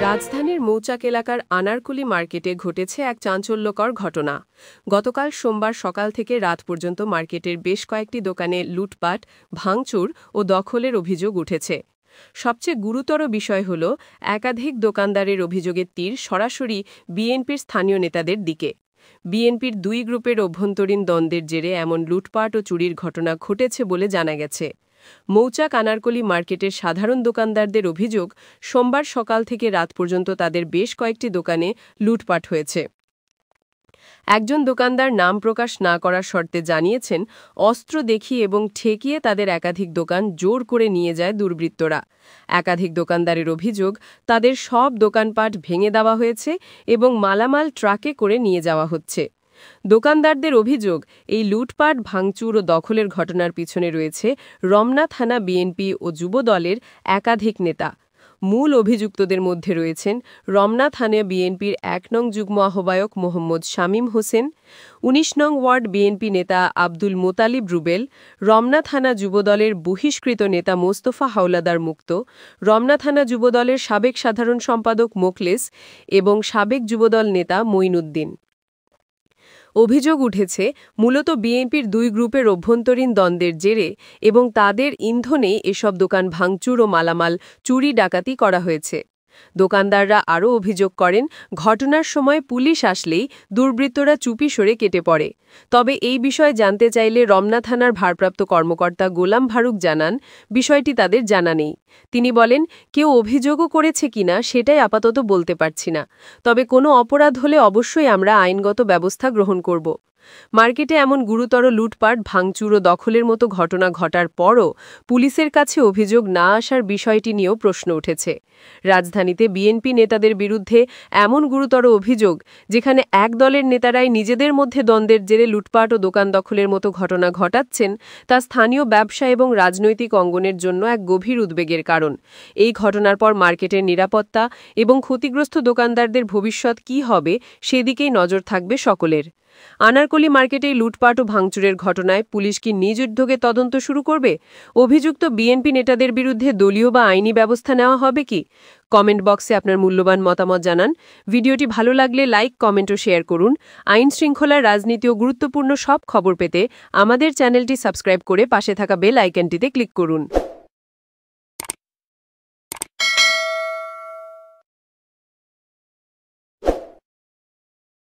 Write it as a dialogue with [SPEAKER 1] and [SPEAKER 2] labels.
[SPEAKER 1] রাজধানীর মৌচাক এলাকার আনারকুলি মার্কেটে ঘটেছে এক চাঞ্চল্যকর ঘটনা। গতকাল সোমবার সকাল থেকে রাত পর্যন্ত মার্কেটের বেশ কয়েকটি দোকানে লুটপাট, ভাঙচুর ও দখলের অভিযোগ উঠেছে। সবচেয়ে গুরুতর বিষয় হল একাধিক দোকানদারের অভিযোগের তীর সরাসরি বিএনপির স্থানীয় নেতাদের দিকে। বিএনপির দুই গ্রুপের অভ্যন্তরীণ দ্বন্দ্বের জেরে এমন লুটপাট ও চুরির ঘটনা ঘটেছে বলে জানা গেছে। মৌচাক আনারকলি মার্কেটের সাধারণ দোকানদারদের অভিযোগ, সোমবার সকাল থেকে রাত পর্যন্ত তাদের বেশ কয়েকটি দোকানে লুটপাট হয়েছে। একজন দোকানদার নাম প্রকাশ না করার শর্তে জানিয়েছেন, অস্ত্র দেখিয়ে এবং ঠেকিয়ে তাদের একাধিক দোকান জোর করে নিয়ে যায় দুর্বৃত্তরা। একাধিক দোকানদারের অভিযোগ, তাদের সব দোকানপাট ভেঙে দেওয়া হয়েছে এবং মালামাল ট্রাকে করে নিয়ে যাওয়া হচ্ছে। দোকানদারদের অভিযোগ, এই লুটপাট, ভাঙচুর ও দখলের ঘটনার পিছনে রয়েছে রমনা থানা বিএনপি ও যুব দলের একাধিক নেতা। মূল অভিযুক্তদের মধ্যে রয়েছেন রমনা থানা বিএনপির ১ নং যুগ্ম আহ্বায়ক মোহাম্মদ শামীম হোসেন, ১৯ নং ওয়ার্ড বিএনপি নেতা আব্দুল মোতালিব রুবেল, রমনা থানা যুবদলের বহিষ্কৃত নেতা মোস্তফা হাওলাদার মুক্ত, রমনা থানা যুবদলের সাবেক সাধারণ সম্পাদক মোখলেস এবং সাবেক যুবদল নেতা মঈনুদ্দিন। অভিযোগ উঠেছে মূলত বিএনপির দুই গ্রুপের অভ্যন্তরীণ দ্বন্দ্বের জেরে এবং তাদের ইন্ধনে এসব দোকান ভাঙচুর ও মালামাল চুরি ডাকাতি করা হয়েছে। দোকানদাররা আরও অভিযোগ করেন, ঘটনার সময় পুলিশ আসলেই দুর্বৃত্তরা চুপি সরে কেটে পড়ে। তবে এই বিষয়ে জানতে চাইলে রমনা থানার ভারপ্রাপ্ত কর্মকর্তা গোলাম ফারুক জানান, বিষয়টি তাদের জানা নেই। তিনি বলেন, কেউ অভিযোগও করেছে কিনা সেটাই আপাতত বলতে পারছি না, তবে কোনো অপরাধ হলে অবশ্যই আমরা আইনগত ব্যবস্থা গ্রহণ করব। মার্কেটে এমন গুরুতর লুটপাট, ভাঙচুর ও দখলের মতো ঘটনা ঘটার পরও পুলিশের কাছে অভিযোগ না আসার বিষয়টি নিয়েও প্রশ্ন উঠেছে। রাজধানীতে বিএনপি নেতাদের বিরুদ্ধে এমন গুরুতর অভিযোগ, যেখানে এক দলের নেতারাই নিজেদের মধ্যে দ্বন্দ্বের জেরে লুটপাট ও দোকান দখলের মতো ঘটনা ঘটাচ্ছেন, তা স্থানীয় ব্যবসা এবং রাজনৈতিক অঙ্গনের জন্য এক গভীর উদ্বেগের কারণ। এই ঘটনার পর মার্কেটের নিরাপত্তা এবং ক্ষতিগ্রস্ত দোকানদারদের ভবিষ্যৎ কী হবে, সেদিকেই নজর থাকবে সকলের। আনারকলি মার্কেটে লুটপাট ও ভাঙচুরের ঘটনায় পুলিশ কি নিজ উদ্যোগে তদন্ত শুরু করবে? অভিযুক্ত বিএনপি নেতাদের বিরুদ্ধে দলীয় বা আইনি ব্যবস্থা নেওয়া হবে কি? কমেন্ট বক্সে আপনার মূল্যবান মতামত জানান। ভিডিওটি ভালো লাগলে লাইক, কমেন্ট ও শেয়ার করুন। আইন শৃঙ্খলা, রাজনীতি ও গুরুত্বপূর্ণ সব খবর পেতে আমাদের চ্যানেলটি সাবস্ক্রাইব করে পাশে থাকা বেল আইকনটিতে ক্লিক করুন।